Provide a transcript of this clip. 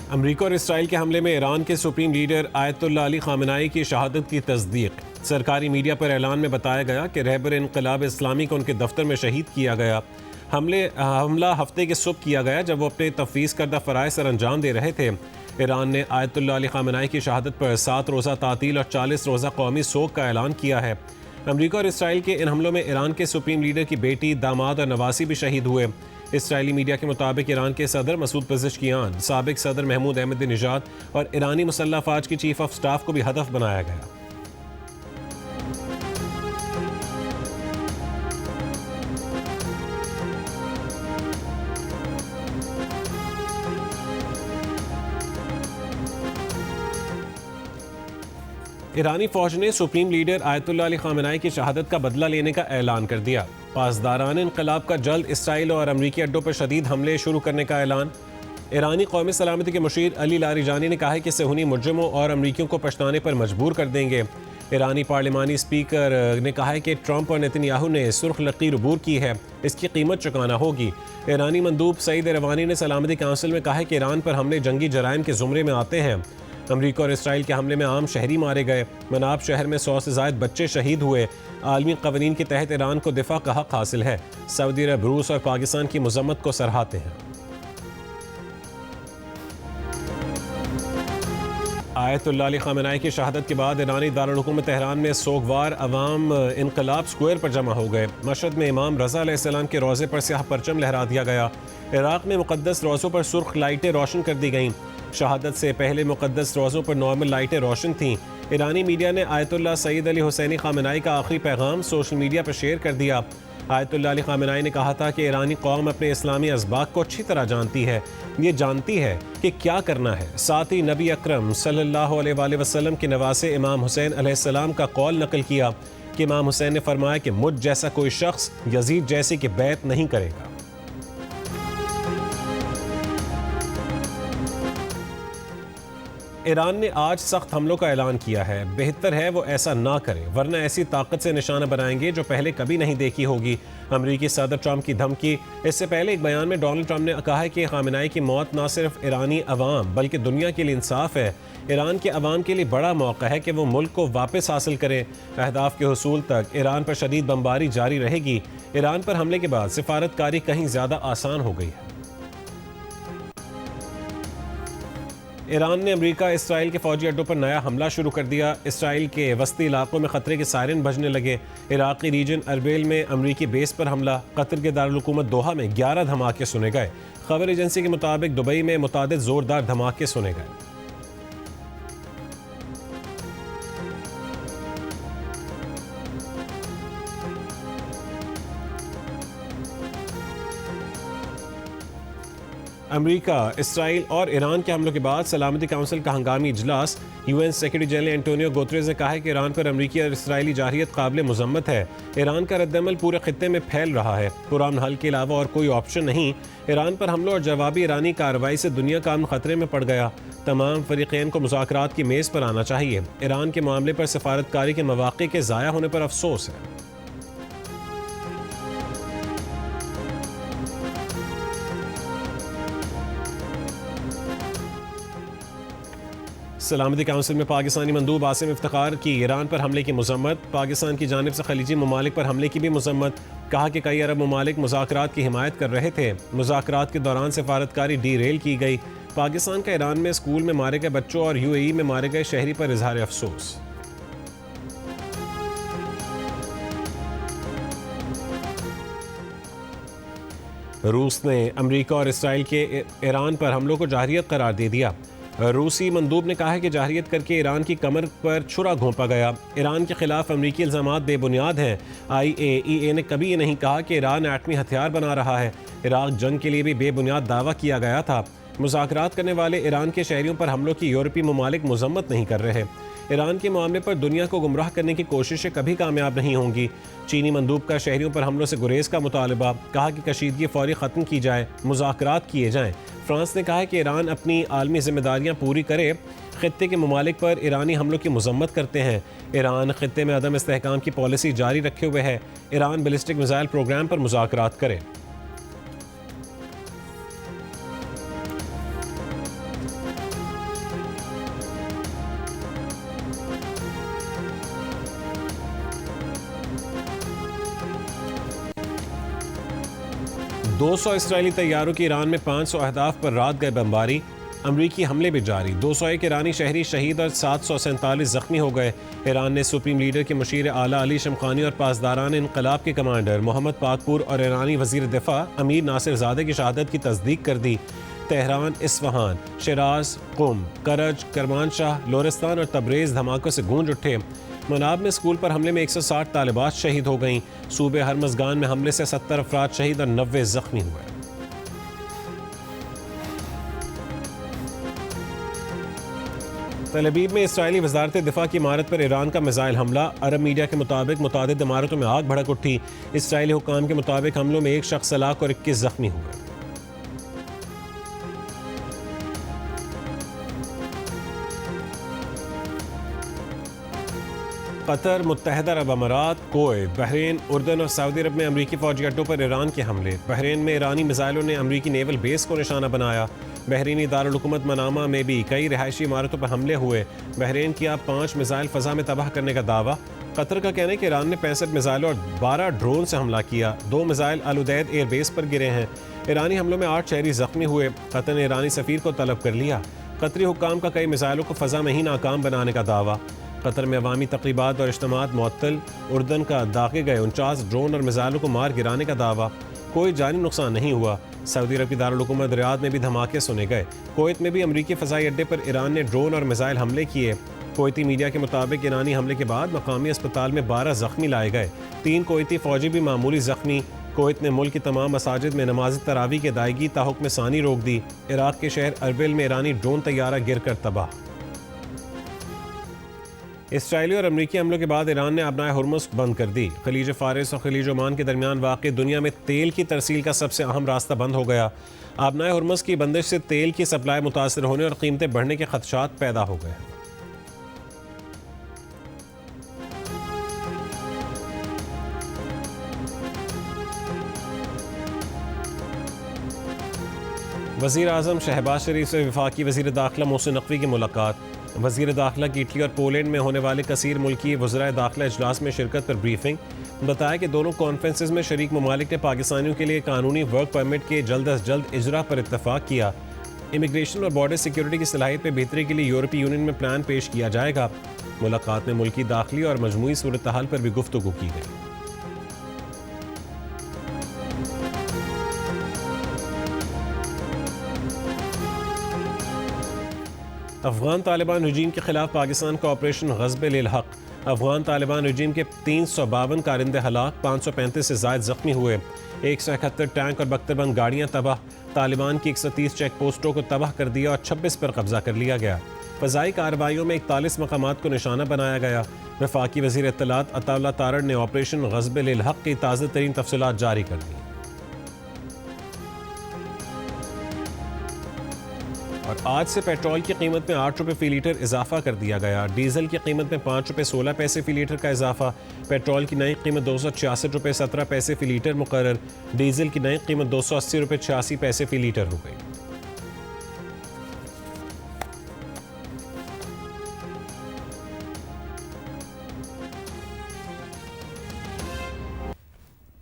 अमरीका और इसराइल के हमले में ईरान के supreme leader Ayatollah Ali Khamenei की शहादत की तस्दीक। सरकारी मीडिया पर ऐलान में बताया गया कि रहबर इनकलाब इस्लामी को उनके दफ्तर में शहीद किया गया। हमला हफ्ते के सुबह किया गया जब वो अपने तफवीज़ करदा फ़राइज़ सर अंजाम दे रहे थे। ईरान ने आयतुल्लाह अली खामेनेई की शहादत पर 7 रोज़ा तातील और 40 रोज़ा कौमी सोग का ऐलान किया है। अमरीका और इसराइल के इन हमलों में ईरान के सुप्रीम लीडर की बेटी, दामाद और नवासी भी शहीद हुए। इसराइली मीडिया के मुताबिक ईरान के सदर मसूद पेज़ेश्कियान, साबिक सदर महमूद अहमदीनेजाद और ईरानी मुसल्लह अफ़वाज की चीफ ऑफ स्टाफ को भी हदफ बनाया गया। ईरानी फौज ने supreme leader Ayatollah Ali Khamenei की शहादत का बदला लेने का ऐलान कर दिया। पासदारान इनकलाब का जल्द इसराइल और अमरीकी अड्डों पर शदीद हमले शुरू करने का ऐलान। ईरानी कौमी सलामती के मुशीर अली लारिजानी ने कहा है कि सेहूनी मुजरिमों और अमरीकियों को पछताने पर मजबूर कर देंगे। ईरानी पार्लिमानी स्पीकर ने कहा है कि ट्रंप और नेतन्याहू ने सुर्ख लकीर अबूर की है, इसकी कीमत चुकाना होगी। ईरानी मंदूब सईद रवानी ने सलामती काउंसिल में कहा है कि ईरान पर हमले जंगी जराइम के जुमरे में आते हैं। अमरीका और इसराइल के हमले में आम शहरी मारे गए। मनाब शहर में 100 से ज़ायद बच्चे शहीद हुए। आलमी क़वानीन के तहत ईरान को दिफा का हक़ हासिल है। सऊदी अरब, रूस और पाकिस्तान की मज़म्मत को सराहते हैं। आयतुल्लाह अली खामेनेई की शहादत के बाद ईरानी दारुल हुकूमत तेहरान में सोगवार अवाम इनकलाब स्क्वायर पर जमा हो गए। मशहद में इमाम रज़ा अलैहिस्सलाम के रोज़े पर स्याह परचम लहरा दिया गया। इराक़ में मुक़द्दस रोज़ों पर सुर्ख लाइटें रोशन कर दी गईं। शहादत से पहले मुक़द्दस रोज़ों पर नॉर्मल लाइटें रोशन थीं। ईरानी मीडिया ने आयतुल्लाह सईद अली हुसैनी खामेनेई का आखिरी पैगाम सोशल मीडिया पर शेयर कर दिया। आयतुल्लाह अली खामेनेई ने कहा था कि ईरानी कौम अपने इस्लामी असबाक को अच्छी तरह जानती है, ये जानती है कि क्या करना है। साथ ही नबी अकरम सल्लल्लाहु अलैहि वसल्लम के नवासे इमाम हुसैन अलैहिस्सलाम का कौल नकल किया कि इमाम हुसैन ने फरमाया कि मुझ जैसा कोई शख्स यजीद जैसे की बैत नहीं करेगा। ईरान ने आज सख्त हमलों का ऐलान किया है। बेहतर है वो ऐसा ना करे, वरना ऐसी ताकत से निशाना बनाएंगे जो पहले कभी नहीं देखी होगी। अमरीकी सदर ट्रंप की धमकी। इससे पहले एक बयान में डोनाल्ड ट्रंप ने कहा है कि खामेनेई की मौत न सिर्फ ईरानी अवाम बल्कि दुनिया के लिए इंसाफ है। ईरान के अवाम के लिए बड़ा मौका है कि वो मुल्क को वापस हासिल करें। अहदाफ के हुसूल तक ईरान पर शदीद बमबारी जारी रहेगी। ईरान पर हमले के बाद सिफारतकारी कहीं ज़्यादा आसान हो गई है। ईरान ने अमरीका इसराइल के फौजी अड्डों पर नया हमला शुरू कर दिया। इसराइल के वस्ती इलाकों में खतरे के सायरन बजने लगे। इराक़ी रीजन अरबेल में अमरीकी बेस पर हमला। कतर के दारुल हुकूमत दोहा में 11 धमाके सुने गए। खबर एजेंसी के मुताबिक दुबई में मुतादिद ज़ोरदार धमाके सुने गए। अमरीका, इसराइल और ईरान के हमलों के बाद सलामती काउंसिल का हंगामी इजलास। UN secretary general Antonio Guterres ने कहा है कि ईरान पर अमरीकी और इसराइली जारहियत काबिल मुज़म्मत है। ईरान का रद्दअमल पूरे खित्ते में फैल रहा है। पुरअमन हल के अलावा और कोई ऑप्शन नहीं। ईरान पर हमलों और जवाबी ईरानी कार्रवाई से दुनिया का अमन खतरे में पड़ गया। तमाम फरीक़ैन को मुज़ाकरात की मेज़ पर आना चाहिए। ईरान के मामले पर सफारतकारी के मौक़े के ज़ाया होने पर अफसोस है। सलामती काउंसिल में पाकिस्तानी मंदूब आसिम इफ्तिखार की ईरान पर हमले की मज़म्मत। पाकिस्तान की जानिब से खलीजी ममालिक पर हमले की भी मज़म्मत। कहा कि कई अरब ममालिक मुज़ाकरात की हिमायत कर रहे थे। मुज़ाकरात के दौरान सिफारतकारी डीरेल की गई। पाकिस्तान का ईरान में स्कूल में मारे गए बच्चों और यूएई में मारे गए शहरी पर इजहार अफसोस। रूस ने अमरीका और इसराइल के ईरान पर हमलों को जारहियत करार दे दिया। रूसी मंदूब ने कहा है कि जारहियत करके ईरान की कमर पर छुरा घोंपा गया। ईरान के खिलाफ अमरीकी इल्ज़ामात बेबुनियाद हैं। IAEA ने कभी ये नहीं कहा कि ईरान एटमी हथियार बना रहा है। इराक जंग के लिए भी बेबुनियाद दावा किया गया था। मुज़ाकरात करने वाले ईरान के शहरियों पर हमलों की यूरोपीय ममालिक मज़म्मत नहीं कर रहे। ईरान के मामले पर दुनिया को गुमराह करने की कोशिशें कभी कामयाब नहीं होंगी। चीनी मंदूब का शहरियों पर हमलों से गुरेज का मुतालबा। कहा कि कशीदगी फौरी ख़त्म की जाए, मुज़ाकरात किए जाएँ। फ्रांस ने कहा है कि ईरान अपनी आलमी जिम्मेदारियाँ पूरी करे। खित्ते के ममालिक पर ईरानी हमलों की मज़म्मत करते हैं। ईरान खित्ते में अदम इस्तेहकाम की पॉलिसी जारी रखे हुए है। ईरान बैलिस्टिक मिसाइल प्रोग्राम पर मुज़ाकरात करे। 200 इसराइली तैयारों की ईरान में 500 अहदाफ पर रात गए बमबारी। अमरीकी हमले भी जारी। 201 ईरानी शहरी शहीद और 747 जख्मी हो गए। ईरान ने सुप्रीम लीडर के मुशीर आला अली शमखानी और पासदारान इनकलाब के कमांडर मोहम्मद पाकपुर और ईरानी वजीर दिफा अमीर नासिर ज़ादे की शहादत की तस्दीक कर दी। तेहरान, इस्फहान, शिराज, कुम, करज, करमानशाह, लोरिस्तान और तब्रेज़ धमाकों से गूंज उठे। मनाब में स्कूल पर हमले में 160 तालिबात शहीद हो गईं। सूबे हरमज़गान में हमले से 70 अफराद शहीद और 90 जख्मी हुए। तल अवीव में इसराइली वजारत दिफा की इमारत पर ईरान का मिसाइल हमला। अरब मीडिया के मुताबिक मुतादिद इमारतों में आग भड़क उठी। इसराइली हुक्काम के मुताबिक हमलों में 1 शख्स हलाक और 21 जख्मी हुए। कतर, मुत्तहदा अरब अमारात, कुवैत, बहरीन, उर्दन और सऊदी अरब में अमरीकी फौजी अड्डों पर ईरान के हमले। बहरीन में ईरानी मिसाइलों ने अमरीकी नेवल बेस को निशाना बनाया। बहरीनी दारुल हुकूमत मनामा में भी कई रिहायशी इमारतों पर हमले हुए। बहरीन किया 5 मिसाइल फ़ज़ा में तबाह करने का दावा। कतर का कहना है कि ईरान ने 65 मिसाइलों और 12 ड्रोन से हमला किया। 2 मिसाइल अल उदैद एयर बेस पर गिरे हैं। ईरानी हमलों में 8 शहरी जख्मी हुए। कतर ने ईरानी सफ़ीर को तलब कर लिया। कतरी हुक्काम का कई मिसाइलों को फ़ज़ा में ही नाकाम बनाने का दावा। कतर में अवामी तक़रीबात और इज्तिमात मुअत्तल। उर्दन का दागे गए 49 ड्रोन और मिसाइलों को मार गिराने का दावा। कोई जानी नुकसान नहीं हुआ। सऊदी अरब की दारुल हुकूमत रियाद में भी धमाके सुने गए। कुवैत में भी अमरीकी फ़ज़ाई अड्डे पर ईरान ने ड्रोन और मिसाइल हमले किए। कुवैती मीडिया के मुताबिक ईरानी हमले के बाद मकामी अस्पताल में 12 जख्मी लाए गए। 3 कुवैती फ़ौजी भी मामूली जख्मी। कुवैत ने मुल्क की तमाम मसाजिद में नमाज तरावी की अदायगी ताहुक्म सानी रोक दी। इराक के शहर अरबिल में ईरानी ड्रोन तैयारा गिर कर तबाह। इसराइली और अमरीकी हमलों के बाद ईरान ने अपना हुर्मुज़ बंद कर दी। खलीज फ़ारिस और खलीज ओमान के दरमियान वाक़ दुनिया में तेल की तरसील का सबसे अहम रास्ता बंद हो गया। अपना हुर्मुज़ की बंदिश से तेल की सप्लाई मुतासर होने और कीमतें बढ़ने के खदशात पैदा हो गए। वज़ीर आज़म शहबाज शरीफ से वफाकी वज़ीर दाखिला मोहसिन नकवी की मुलाकात। वज़ीर दाखिला की इटली और पोलैंड में होने वाले कसीर मुल्की वज़राए दाखिला इजलास में शिरकत पर ब्रीफिंग। बताया कि दोनों कॉन्फ्रेंसेस में शरीक ममालिक ने पाकिस्तानियों के लिए कानूनी वर्क परमिट के जल्द अज जल्द इजरा पर इत्तफाक किया। इमिग्रेशन और बॉर्डर सिक्योरिटी की सलाहियत में बेहतरी के लिए यूरोपीय यूनियन में प्लान पेश किया जाएगा। मुलाकात में मुल्की दाखिली और मजमूई सूरत हाल पर भी गुफ्तगू की गई। अफगान तालिबान रजीम के खिलाफ पाकिस्तान का ऑपरेशन ग़ज़ब-ए हक़। अफगान तालिबान रजीम के 352 कारिंदे हलाक, 535 से ज़ायद ज़ख्मी हुए। 171 टैंक और बख्तरबंद गाड़ियाँ तबाह। तालिबान की 130 चेक पोस्टों को तबाह कर दिया और 26 पर कब्जा कर लिया गया। फ़ज़ाई कार्रवाइयों में 41 मकामात को निशाना बनाया गया। वफाकी वज़ीर इत्तलात अताउल्लाह तारड़ ने ऑपरेशन ग़ज़ब-ए हक़ की ताज़ा तरीन तफ़सीलात जारी कर दी। और आज से पेट्रोल की कीमत में 8 रुपये फ़ी लीटर इजाफा कर दिया गया। डीजल की कीमत में 5 रुपये 16 पैसे फ़ी लीटर का इजाफा। पेट्रोल की नई कीमत 266 रुपये 17 पैसे फ़ी लीटर मुकर्रर। डीजल की नई कीमत 280 रुपये 86 पैसे फ़ी लीटर हो गई।